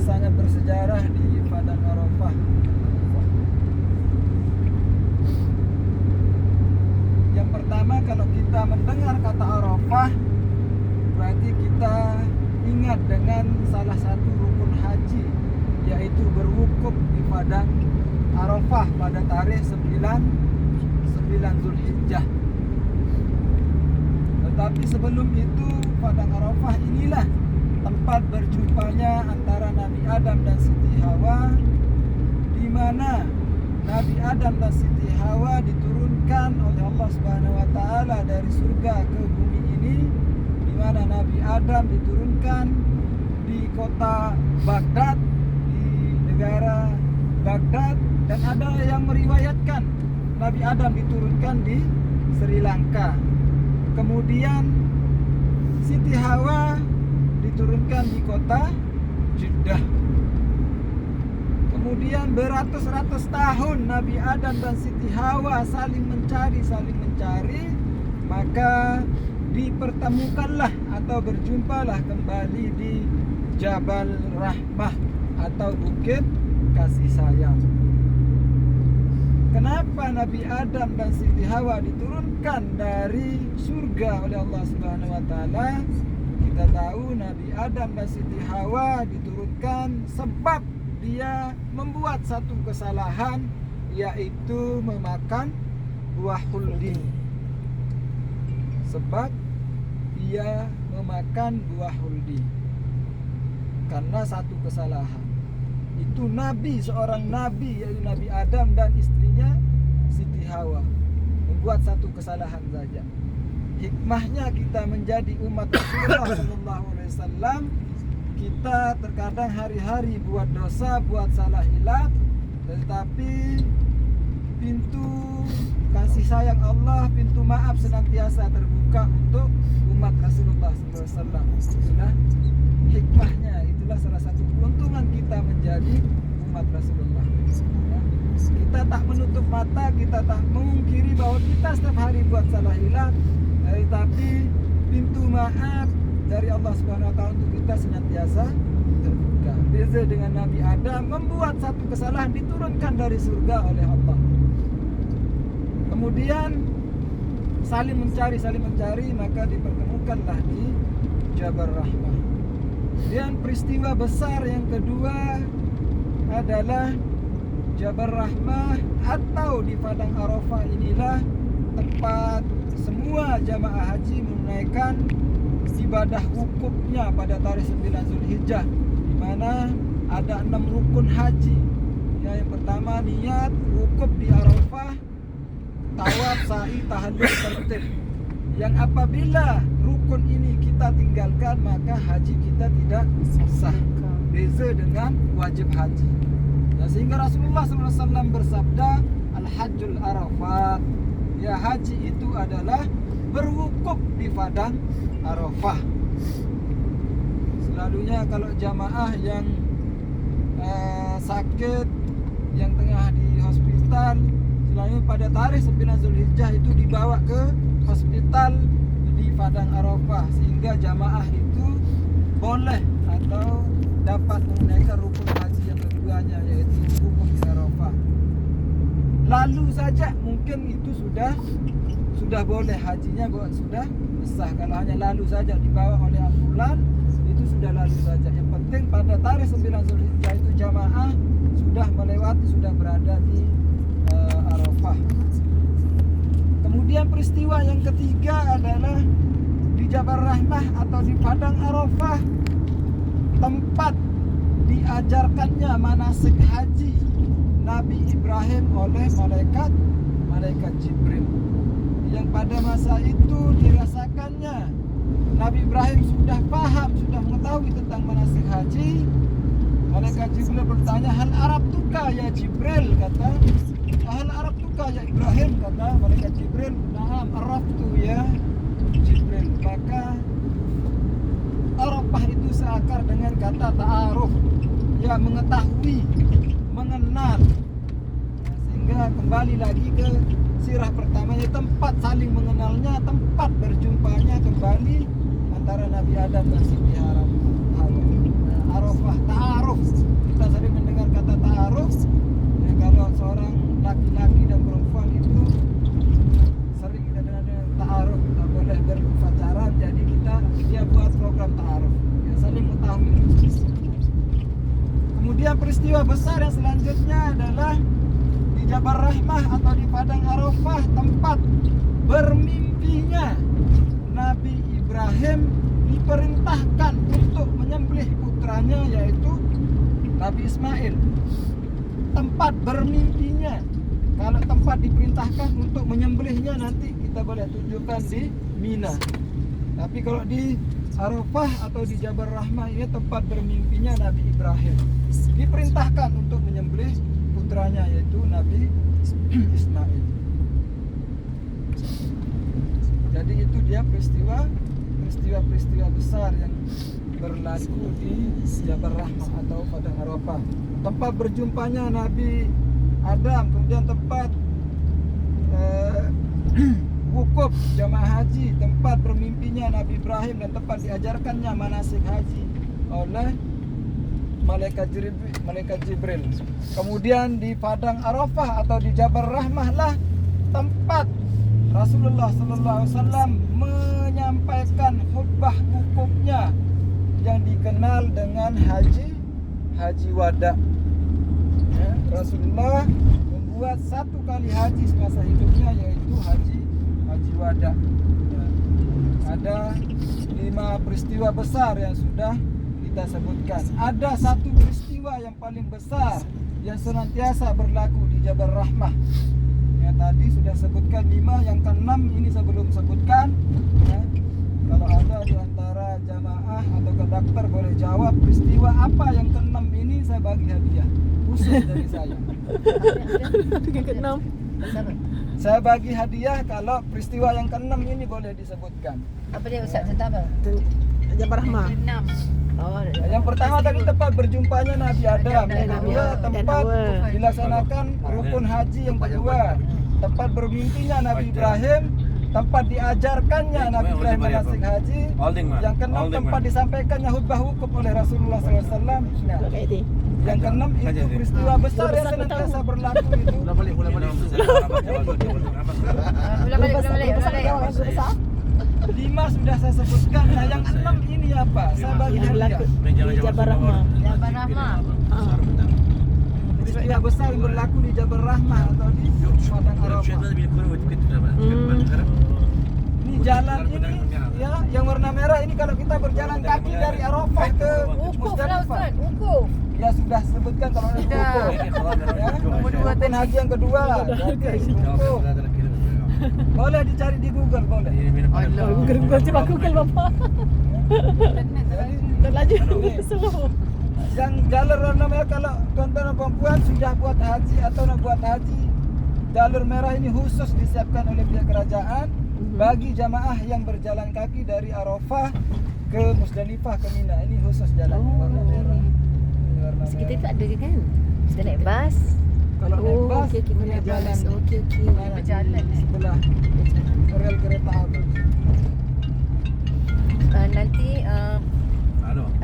sangat bersejarah di Padang Arafah. Yang pertama, kalau kita mendengar kata Arafah, berarti kita ingat dengan salah satu rukun haji, yaitu berwukuf di Padang Arafah pada tarikh 9 Zulhijjah. Tetapi sebelum itu, Padang Arafah inilah tempat berjumpanya antara Nabi Adam dan Siti Hawa, di mana Nabi Adam dan Siti Hawa diturunkan oleh Allah Subhanahu wa taala dari surga ke bumi ini, di mana Nabi Adam diturunkan di kota Baghdad, di negara Baghdad, dan ada yang meriwayatkan Nabi Adam diturunkan di Sri Lanka. Kemudian Siti Hawa diturunkan di kota Jeddah. Kemudian beratus-ratus tahun Nabi Adam dan Siti Hawa saling mencari, maka dipertemukanlah atau berjumpalah kembali di Jabal Rahmah atau Bukit Kasih Sayang. Kenapa Nabi Adam dan Siti Hawa diturunkan dari surga oleh Allah Subhanahu wa taala? Kita tahu Nabi Adam dan Siti Hawa diturunkan sebab dia membuat satu kesalahan, yaitu memakan buah khuldi. Sebab dia memakan buah khuldi karena satu kesalahan. Itu Nabi, seorang Nabi, yaitu Nabi Adam dan istrinya Siti Hawa, membuat satu kesalahan saja. Hikmahnya kita menjadi umat Rasulullah SAW, kita terkadang hari-hari buat dosa, buat salah hilaf, tetapi pintu kasih sayang Allah, pintu maaf senantiasa terbuka untuk umat Rasulullah SAW. Itulah hikmahnya, itulah salah satu keuntungan kita menjadi umat Rasulullah. Kita tak menutup mata, kita tak memungkiri bahwa kita setiap hari buat salah hilaf, tetapi pintu maaf dari Allah Subhanahu wa taala untuk kita senantiasa terbuka. Beza dengan Nabi Adam, membuat satu kesalahan diturunkan dari surga oleh Allah. Kemudian saling mencari, maka dipertemukanlah di Jabal Rahmah. Dan peristiwa besar yang kedua adalah Jabal Rahmah atau di Padang Arafah inilah tempat semua jamaah haji menunaikan ibadah wukufnya pada tarikh 9 Zulhijjah, di mana ada 6 rukun haji. Ya, yang pertama niat wukuf di Arafah, tawaf, sa'i, tahallul, tertib. Yang apabila rukun ini kita tinggalkan, maka haji kita tidak sah. Beza dengan wajib haji. Nah, sehingga Rasulullah SAW bersabda, Al-Hajjul Arafat. Ya, haji itu adalah berwukuf di Padang Arafah. Selalunya kalau jamaah yang sakit, yang tengah di hospital, selalunya pada tarikh 9 Zulhijjah itu dibawa ke hospital di Padang Arafah, sehingga jamaah itu boleh atau dapat menunaikan rukun haji yang keduanya, yaitu wukuf di Arafah. Lalu saja mungkin itu sudah boleh, hajinya sudah sah. Kalau hanya lalu saja dibawa oleh ambulan, itu sudah lalu saja. Yang penting pada tarikh 9 Zulhijjah itu jamaah sudah melewati, sudah berada di Arafah. Kemudian peristiwa yang ketiga adalah di Jabal Rahmah atau di Padang Arafah, tempat diajarkannya manasik haji Nabi Ibrahim oleh malaikat Jibril, yang pada masa itu dirasakannya Nabi Ibrahim sudah paham, sudah mengetahui tentang manasik haji. Malaikat Jibril bertanya, hal arabtuka ya Jibril, kata, hal arabtuka ya Ibrahim, kata malaikat Jibril, na'am arabtu ya Jibril. Maka Arafah itu seakar dengan kata ta'aruf, ya mengetahui, mengenal. Sehingga kembali lagi ke sirah pertamanya, tempat saling mengenalnya, tempat berjumpanya kembali antara Nabi Adam dan Siti Hawa. Arafah ta'aruf, peristiwa besar yang selanjutnya adalah di Jabal Rahmah atau di Padang Arafah, tempat bermimpinya Nabi Ibrahim diperintahkan untuk menyembelih putranya, yaitu Nabi Ismail. Tempat bermimpinya. Kalau tempat diperintahkan untuk menyembelihnya nanti kita boleh tunjukkan di Mina. Tapi kalau di Arafah atau di Jabal Rahmah ini tempat bermimpinya Nabi Ibrahim, diperintahkan untuk menyembelih putranya, yaitu Nabi Ismail. Jadi itu dia peristiwa besar yang berlaku di Jabal Rahmah atau Padang Arafah. Tempat berjumpanya Nabi Adam, kemudian tempat wukuf jamaah haji, tempat bermimpinya Nabi Ibrahim, dan tempat diajarkannya manasik haji oleh malaikat Jibril. Kemudian di Padang Arafah atau di Jabal Rahmah lah tempat Rasulullah SAW menyampaikan khutbah wukufnya yang dikenal dengan haji wada. Ya, Rasulullah membuat satu kali haji semasa hidupnya, yaitu haji wada. Ya, ada 5 peristiwa besar yang sudah kita sebutkan. Ada satu peristiwa yang paling besar yang senantiasa berlaku di Jabal Rahmah. Ya, tadi sudah sebutkan 5, yang ke-6 ini saya belum sebutkan. Ya, kalau ada di antara jamaah atau konduktor boleh jawab peristiwa apa yang ke-6 ini, saya bagi hadiah khusus dari saya. Ke-6. Saya bagi hadiah kalau peristiwa yang ke-6 ini boleh disebutkan. Apa dia Ustaz, tentang apa? Jabal Rahmah. 6. Oh, Yang pertama tadi tempat berjumpanya Nabi Adam, yang Dan kedua Hawa. tempat Dan Hawa. dilaksanakan rukun haji, yang kedua tempat bermimpinya Nabi Ibrahim, tempat diajarkannya Nabi Ibrahim manasik haji, yang keenam tempat disampaikannya khutbah wukuf oleh Rasulullah SAW. Nah, yang keenam itu peristiwa besar yang senantiasa berlaku itu. Ulang balik. 5 sudah saya sebutkan. Nah, yang 6 ini apa? Saya bagi Yang hadiah. berlaku di Jabal Rahmah. Jabal Rahmah. Peristiwa besar yang berlaku di Jabal Rahmah atau di Padang Arafah. Ini jalan ini ya, yang warna merah ini kalau kita berjalan kaki dari Arafah ke Wukuf lah Musdalifah. Ustaz, wukuf. Ya sudah sebutkan kalau ada Sudah. wukuf. Ya, rukun haji yang kedua. Berarti wukuf. Boleh dicari di Google, boleh. Google coba Google Bapak. Jadi, Terlaju Nih. slow. yang jalur warna merah kalau tuan-tuan dan perempuan sudah buat haji atau nak buat haji, jalur merah ini khusus disiapkan oleh pihak kerajaan bagi jamaah yang berjalan kaki dari Arafah ke Musdalifah ke Mina. Ini khusus jalan warna merah. Ini warna Kita merah. tu ada ke kan? Kita naik bas. Kalau naik Oh, bas, okey, punya naik jalan bas. Okey. Berjalan, di sebelah rel kereta api. Nanti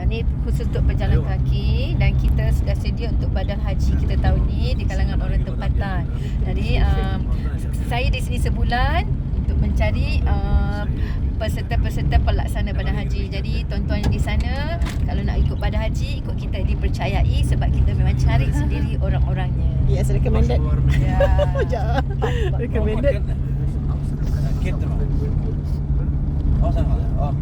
ni khusus untuk pejalan kaki, dan kita sudah sedia untuk badan haji kita tahun ni di kalangan orang tempatan. Jadi saya di sini sebulan untuk mencari peserta-peserta pelaksana badan haji. Jadi tuan-tuan yang di sana kalau nak ikut badan haji, ikut kita, dipercayai sebab kita memang cari sendiri orang-orangnya. Yes, recommended. Ya. Recommended. Oh, sama. Oh,